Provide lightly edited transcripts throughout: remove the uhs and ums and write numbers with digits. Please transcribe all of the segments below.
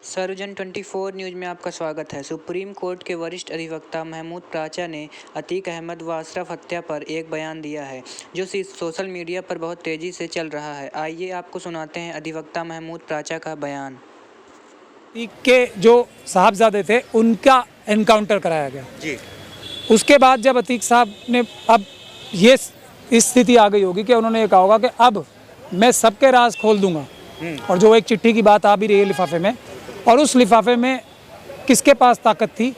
सर्वजन 24 न्यूज़ में आपका स्वागत है। सुप्रीम कोर्ट के वरिष्ठ अधिवक्ता महमूद प्राचा ने अतीक अहमद व अशरफ हत्या पर एक बयान दिया है जो सोशल मीडिया पर बहुत तेज़ी से चल रहा है। आइए आपको सुनाते हैं अधिवक्ता महमूद प्राचा का बयान। अतीक के जो साहबजादे थे उनका एनकाउंटर कराया गया जी। उसके बाद जब अतीक साहब ने अब ये इस स्थिति आ गई होगी कि उन्होंने ये कहा होगा कि अब मैं सबके राज खोल दूंगा। और जो एक चिट्ठी की बात आ भी रही है लिफाफे में, और उस लिफाफे में किसके पास ताकत थी,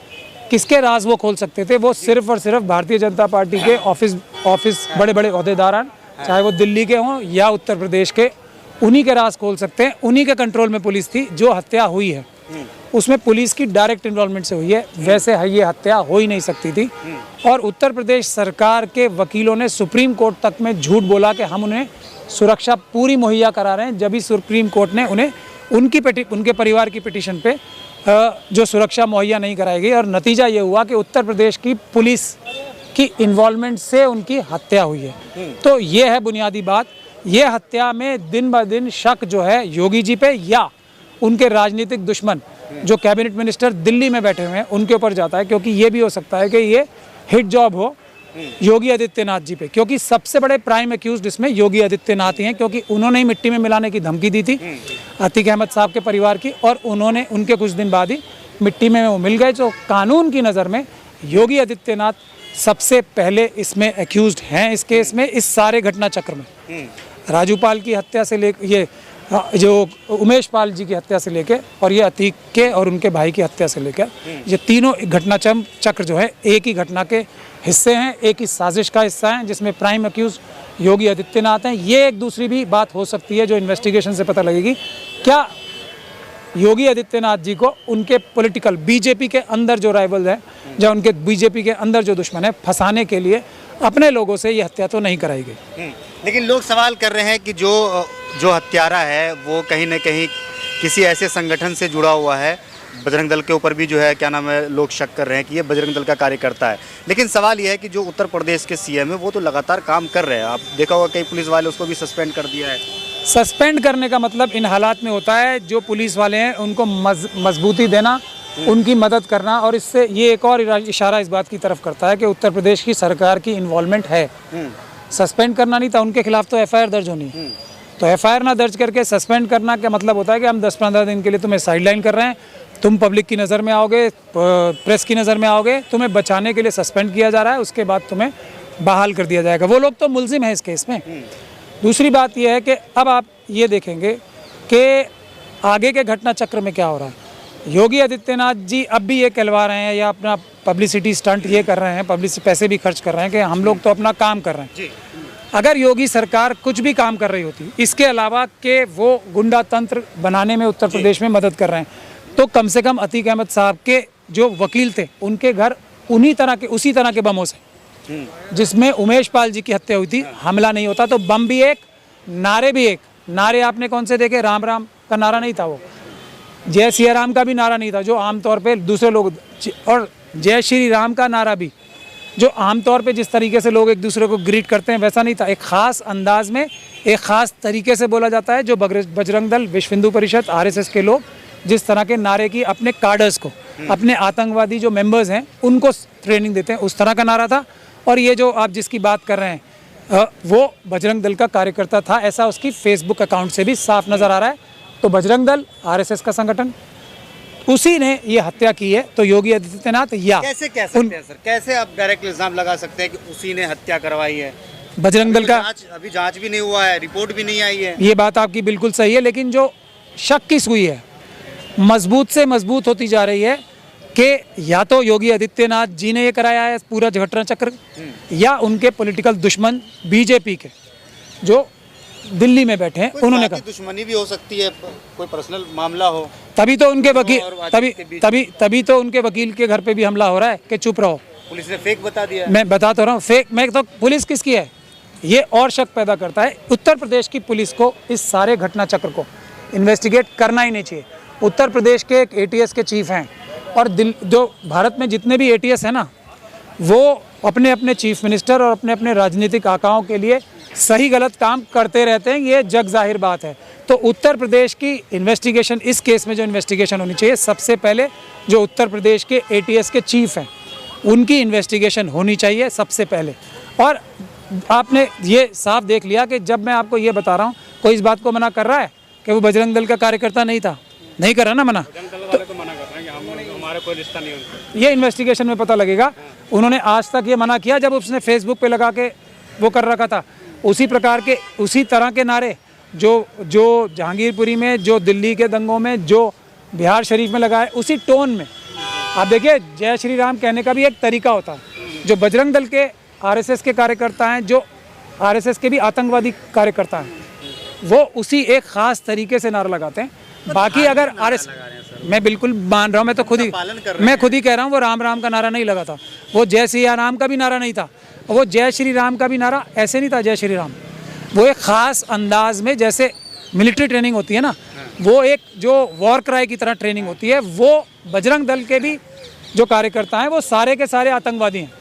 किसके राज वो खोल सकते थे, वो सिर्फ और सिर्फ भारतीय जनता पार्टी के ऑफिस बड़े बड़े ओहदेदार, चाहे वो दिल्ली के हों या उत्तर प्रदेश के, उन्हीं के राज खोल सकते हैं। उन्हीं के कंट्रोल में पुलिस थी। जो हत्या हुई है उसमें पुलिस की डायरेक्ट इन्वॉल्वमेंट से हुई है, वैसे ये हत्या हो ही नहीं सकती थी। और उत्तर प्रदेश सरकार के वकीलों ने सुप्रीम कोर्ट तक में झूठ बोला कि हम उन्हें सुरक्षा पूरी मुहैया करा रहे हैं, जब भी सुप्रीम कोर्ट ने उन्हें उनके परिवार की पिटीशन पे जो सुरक्षा मुहैया नहीं कराई गई। और नतीजा ये हुआ कि उत्तर प्रदेश की पुलिस की इन्वॉल्वमेंट से उनकी हत्या हुई है। तो ये है बुनियादी बात। ये हत्या में दिन ब दिन शक जो है योगी जी पे या उनके राजनीतिक दुश्मन जो कैबिनेट मिनिस्टर दिल्ली में बैठे हुए हैं उनके ऊपर जाता है, क्योंकि ये भी हो सकता है कि ये हिट जॉब हो योगी आदित्यनाथ जी पे, क्योंकि सबसे बड़े प्राइम एक्यूज्ड इसमें योगी आदित्यनाथ ही हैं, क्योंकि उन्होंने ही मिट्टी में मिलाने की धमकी दी थी अतीक अहमद साहब के परिवार की, और उन्होंने उनके कुछ दिन बाद ही मिट्टी में वो मिल गए। जो कानून की नज़र में योगी आदित्यनाथ सबसे पहले इसमें एक्यूज्ड हैं इस केस में, इस सारे घटना चक्र में। राजू पाल की हत्या से लेकर ये जो उमेश पाल जी की हत्या से लेके और ये अतीक के और उनके भाई की हत्या से लेकर ये तीनों घटना चक्र जो है एक ही घटना के हिस्से हैं, एक ही साजिश का हिस्सा हैं, जिसमें प्राइम एक्यूज योगी आदित्यनाथ हैं। ये एक दूसरी भी बात हो सकती है जो इन्वेस्टिगेशन से पता लगेगी, क्या योगी आदित्यनाथ जी को उनके पॉलिटिकल बीजेपी के अंदर जो राइवल हैं या उनके बीजेपी के अंदर जो दुश्मन है फंसाने के लिए अपने लोगों से ये हत्या तो नहीं कराई गई। लेकिन लोग सवाल कर रहे हैं कि जो हत्यारा है वो कहीं ना कहीं किसी ऐसे संगठन से जुड़ा हुआ है। बजरंग दल के ऊपर भी जो है क्या नाम है, लोग शक कर रहे हैं कि ये बजरंग दल का कार्यकर्ता है। लेकिन सवाल ये है कि जो उत्तर प्रदेश के सीएम है वो तो लगातार काम कर रहे हैं। आप देखा होगा कई पुलिस वाले उसको भी सस्पेंड कर दिया है। सस्पेंड करने का मतलब इन हालात में होता है जो पुलिस वाले हैं उनको मजबूती देना, उनकी मदद करना, और इससे ये एक और इशारा इस बात की तरफ करता है कि उत्तर प्रदेश की सरकार की इन्वॉल्वमेंट है। सस्पेंड करना नहीं था, उनके खिलाफ तो एफआईआर दर्ज होनी है। तो एफआईआर ना दर्ज करके सस्पेंड करना का मतलब होता है कि हम 10-15 दिन के लिए तुम्हें साइडलाइन कर रहे हैं, तुम पब्लिक की नज़र में आओगे, प्रेस की नज़र में आओगे, तुम्हें बचाने के लिए सस्पेंड किया जा रहा है, उसके बाद तुम्हें बहाल कर दिया जाएगा। वो लोग तो मुलजिम है इस केस में। दूसरी बात यह है कि अब आप ये देखेंगे कि आगे के घटना चक्र में क्या हो रहा है। योगी आदित्यनाथ जी अब भी ये कहलवा रहे हैं या अपना पब्लिसिटी स्टंट ये कर रहे हैं, पब्लिसिटी पैसे भी खर्च कर रहे हैं कि हम लोग तो अपना काम कर रहे हैं। अगर योगी सरकार कुछ भी काम कर रही होती इसके अलावा कि वो गुंडा तंत्र बनाने में उत्तर प्रदेश में मदद कर रहे हैं, तो कम से कम अतीक अहमद साहब के जो वकील थे उनके घर उसी तरह के बमों से जिसमें उमेश पाल जी की हत्या हुई थी हमला नहीं होता। तो बम भी एक, नारे भी एक। नारे आपने कौन से देखे? राम राम का नारा नहीं था, वो जय सिया राम का भी नारा नहीं था जो आमतौर पे दूसरे लोग, और जय श्री राम का नारा भी जो आमतौर पे जिस तरीके से लोग एक दूसरे को ग्रीट करते हैं वैसा नहीं था। एक ख़ास अंदाज में एक ख़ास तरीके से बोला जाता है, जो बजरंग दल, विश्व हिंदू परिषद, आरएसएस के लोग जिस तरह के नारे की अपने कार्डर्स को, अपने आतंकवादी जो मेंबर्स हैं उनको ट्रेनिंग देते हैं, उस तरह का नारा था। और ये जो आप जिसकी बात कर रहे हैं वो बजरंग दल का कार्यकर्ता था, ऐसा उसकी फेसबुक अकाउंट से भी साफ नज़र आ रहा है। तो बजरंग दल आरएसएस का संगठन, उसी ने ये हत्या की है। तो योगी आदित्यनाथ या कैसे कह सकते हैं सर, कैसे आप डायरेक्ट इल्जाम लगा सकते हैं कि उसी ने हत्या करवाई है? बजरंग दल का अभी जांच भी नहीं हुआ है, रिपोर्ट भी नहीं आई है। ये बात आपकी बिल्कुल सही है, लेकिन जो शक की सुई है मजबूत से मजबूत होती जा रही है कि या तो योगी आदित्यनाथ जी ने ये कराया है पूरा घटना चक्र, या उनके पॉलिटिकल दुश्मन बीजेपी के जो दिल्ली में बैठे हैं उन्होंने कहा। दुश्मनी भी हो सकती है, कोई पर्सनल मामला हो, तभी तो उनके वकील तभी तो उनके वकील के घर पे भी हमला हो रहा है कि चुप रहो। पुलिस ने फेक बता दिया। मैं बता तो रहा हूँ फेक। मैं तो पुलिस किसकी है ये और शक पैदा करता है। उत्तर प्रदेश की पुलिस को इस सारे घटना चक्र को इन्वेस्टिगेट करना ही नहीं चाहिए। उत्तर प्रदेश के एक एटीएस के चीफ हैं, और जो भारत में जितने भी एटीएस हैं ना, वो अपने अपने चीफ मिनिस्टर और अपने अपने राजनीतिक आकाओं के लिए सही गलत काम करते रहते हैं, ये जग जाहिर बात है। तो उत्तर प्रदेश की इन्वेस्टिगेशन, इस केस में जो इन्वेस्टिगेशन होनी चाहिए, सबसे पहले जो उत्तर प्रदेश के ATS के चीफ हैं उनकी इन्वेस्टिगेशन होनी चाहिए सबसे पहले। और आपने ये साफ देख लिया कि जब मैं आपको ये बता रहा हूँ, कोई इस बात को मना कर रहा है कि वो बजरंग दल का कार्यकर्ता नहीं था? नहीं कर रहा ना मना, तो मना कर रहे हैं कि हमारे कोई रिश्ता नहीं है। ये इन्वेस्टिगेशन में पता लगेगा। उन्होंने आज तक ये मना किया जब उसने फेसबुक पे लगा के वो कर रखा था। उसी प्रकार के, उसी तरह के नारे जो जहांगीरपुरी में, जो दिल्ली के दंगों में, जो बिहार शरीफ में लगाए, उसी टोन में। आप देखिए, जय श्री राम कहने का भी एक तरीका होता है। जो बजरंग दल के RSS के कार्यकर्ता हैं, जो RSS के भी आतंकवादी कार्यकर्ता हैं, वो उसी एक ख़ास तरीके से नारा लगाते हैं। बाकी अगर मैं बिल्कुल मान रहा हूँ, मैं खुद ही कह रहा हूँ, वो राम राम का नारा नहीं लगा था, वो जय श्री राम का भी नारा नहीं था, वो जय श्री राम का भी नारा ऐसे नहीं था जय श्री राम। वो एक ख़ास अंदाज में, जैसे मिलिट्री ट्रेनिंग होती है ना, वो एक जो वॉर क्राई की तरह ट्रेनिंग होती है, वो बजरंग दल के भी जो कार्यकर्ता हैं वो सारे के सारे आतंकवादी हैं,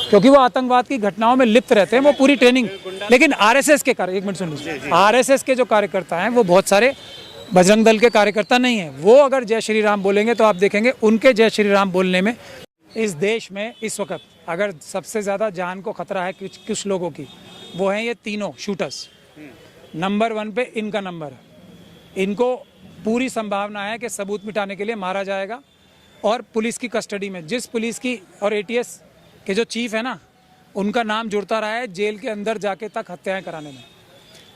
क्योंकि वो आतंकवाद की घटनाओं में लिप्त रहते हैं, वो पूरी ट्रेनिंग। लेकिन RSS के एक मिनट सुन लीजिए, RSS के जो कार्यकर्ता हैं वो बहुत सारे बजरंग दल के कार्यकर्ता नहीं हैं। वो अगर जय श्री राम बोलेंगे तो आप देखेंगे उनके जय श्री राम बोलने में, इस देश में इस वक्त अगर सबसे ज़्यादा जान को खतरा है कुछ लोगों की, वो हैं ये तीनों शूटर्स। नंबर 1 पे इनका नंबर है। इनको पूरी संभावना है कि सबूत मिटाने के लिए मारा जाएगा और पुलिस की कस्टडी में, जिस पुलिस की और ATS के जो चीफ है ना, उनका नाम जुड़ता रहा है जेल के अंदर जाके तक हत्याएं कराने में।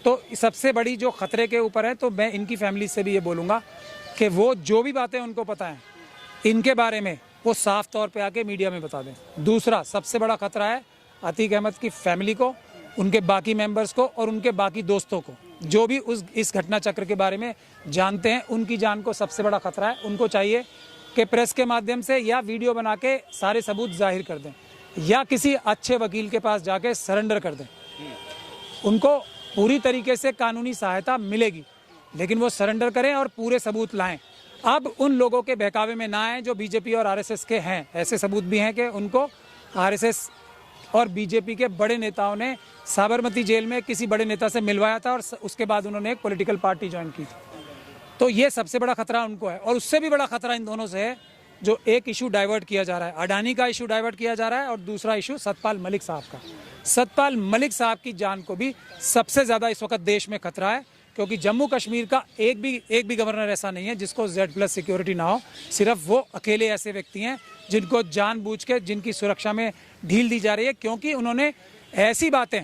तो सबसे बड़ी जो खतरे के ऊपर है, तो मैं इनकी फैमिली से भी ये बोलूँगा कि वो जो भी बातें उनको पता हैं इनके बारे में, वो साफ तौर पे आके मीडिया में बता दें। दूसरा सबसे बड़ा खतरा है अतीक अहमद की फैमिली को, उनके बाकी मेंबर्स को और उनके बाकी दोस्तों को, जो भी इस घटना चक्र के बारे में जानते हैं, उनकी जान को सबसे बड़ा खतरा है। उनको चाहिए कि प्रेस के माध्यम से या वीडियो बना के सारे सबूत जाहिर कर दें, या किसी अच्छे वकील के पास जाके सरेंडर कर दें। उनको पूरी तरीके से कानूनी सहायता मिलेगी, लेकिन वो सरेंडर करें और पूरे सबूत लाएं। अब उन लोगों के बहकावे में ना आए जो BJP और RSS के हैं। ऐसे सबूत भी हैं कि उनको RSS और BJP के बड़े नेताओं ने साबरमती जेल में किसी बड़े नेता से मिलवाया था और उसके बाद उन्होंने एक पॉलिटिकल पार्टी ज्वाइन की थी। तो ये सबसे बड़ा खतरा उनको है। और उससे भी बड़ा खतरा इन दोनों से है जो एक इशू डाइवर्ट किया जा रहा है, अडानी का इशू डाइवर्ट किया जा रहा है, और दूसरा इशू सतपाल मलिक साहब का। सतपाल मलिक साहब की जान को भी सबसे ज़्यादा इस वक्त देश में खतरा है, क्योंकि जम्मू कश्मीर का एक भी गवर्नर ऐसा नहीं है जिसको Z+ सिक्योरिटी ना हो। सिर्फ वो अकेले ऐसे व्यक्ति हैं जिनको जानबूझ के, जिनकी सुरक्षा में ढील दी जा रही है, क्योंकि उन्होंने ऐसी बातें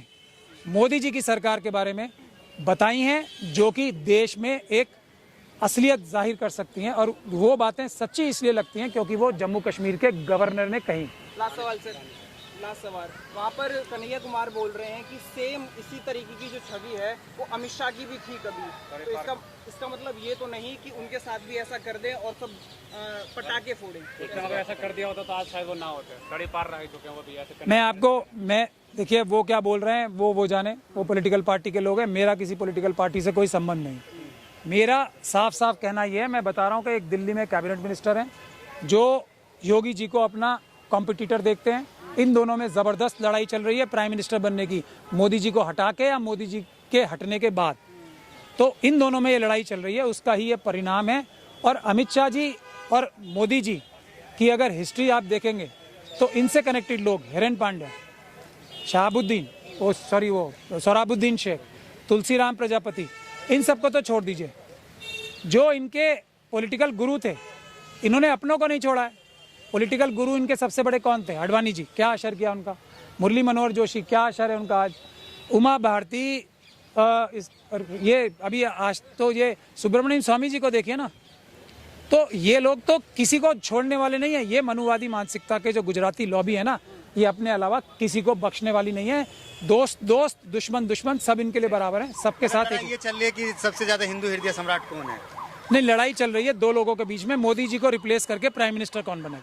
मोदी जी की सरकार के बारे में बताई हैं जो कि देश में एक असलियत जाहिर कर सकती हैं। और वो बातें सच्ची इसलिए लगती हैं क्योंकि वो जम्मू कश्मीर के गवर्नर ने कही। लास्ट सवाल, वहाँ पर कन्हैया कुमार बोल रहे हैं कि सेम इसी तरीके की जो छवि है वो अमित शाह की भी थी कभी, तो इसका मतलब ये तो नहीं कि उनके साथ भी ऐसा कर दें और सब पटाखे फोड़ें। अगर ऐसा कर दिया होता तो आज शायद वो ना होते, कड़ी पार रह चुके हैं वो भी ऐसे। देखिए वो क्या बोल रहे हैं वो जाने, वो पॉलिटिकल पार्टी के लोग हैं। मेरा किसी पॉलिटिकल पार्टी से कोई संबंध नहीं। मेरा साफ साफ कहना ये है, मैं बता रहा हूँ कि एक दिल्ली में कैबिनेट मिनिस्टर हैं जो योगी जी को अपना कॉम्पिटिटर देखते हैं। इन दोनों में ज़बरदस्त लड़ाई चल रही है प्राइम मिनिस्टर बनने की, मोदी जी को हटा के या मोदी जी के हटने के बाद। तो इन दोनों में ये लड़ाई चल रही है, उसका ही ये परिणाम है। और अमित शाह जी और मोदी जी की अगर हिस्ट्री आप देखेंगे तो इनसे कनेक्टेड लोग, हिरेन पांड्या, शहाबुद्दीन, सोहराबुद्दीन शेख, तुलसीराम प्रजापति, इन सबको तो छोड़ दीजिए, जो इनके पॉलिटिकल गुरु थे इन्होंने अपनों को नहीं छोड़ा है। पॉलिटिकल गुरु इनके सबसे बड़े कौन थे? अडवाणी जी, क्या असर किया उनका? मुरली मनोहर जोशी, क्या असर है उनका आज? उमा भारती, ये अभी आज तो ये सुब्रमण्यम स्वामी जी को देखिए ना। तो ये लोग तो किसी को छोड़ने वाले नहीं है। ये मनुवादी मानसिकता के जो गुजराती लॉबी है ना, ये अपने अलावा किसी को बख्शने वाली नहीं है। दोस्त दोस्त, दुश्मन दुश्मन, सब इनके लिए बराबर है, सबके साथ। ये चल रही है कि सबसे ज्यादा हिंदू हृदय सम्राट कौन है? नहीं, लड़ाई चल रही है दो लोगों के बीच में, मोदी जी को रिप्लेस करके प्राइम मिनिस्टर कौन बने।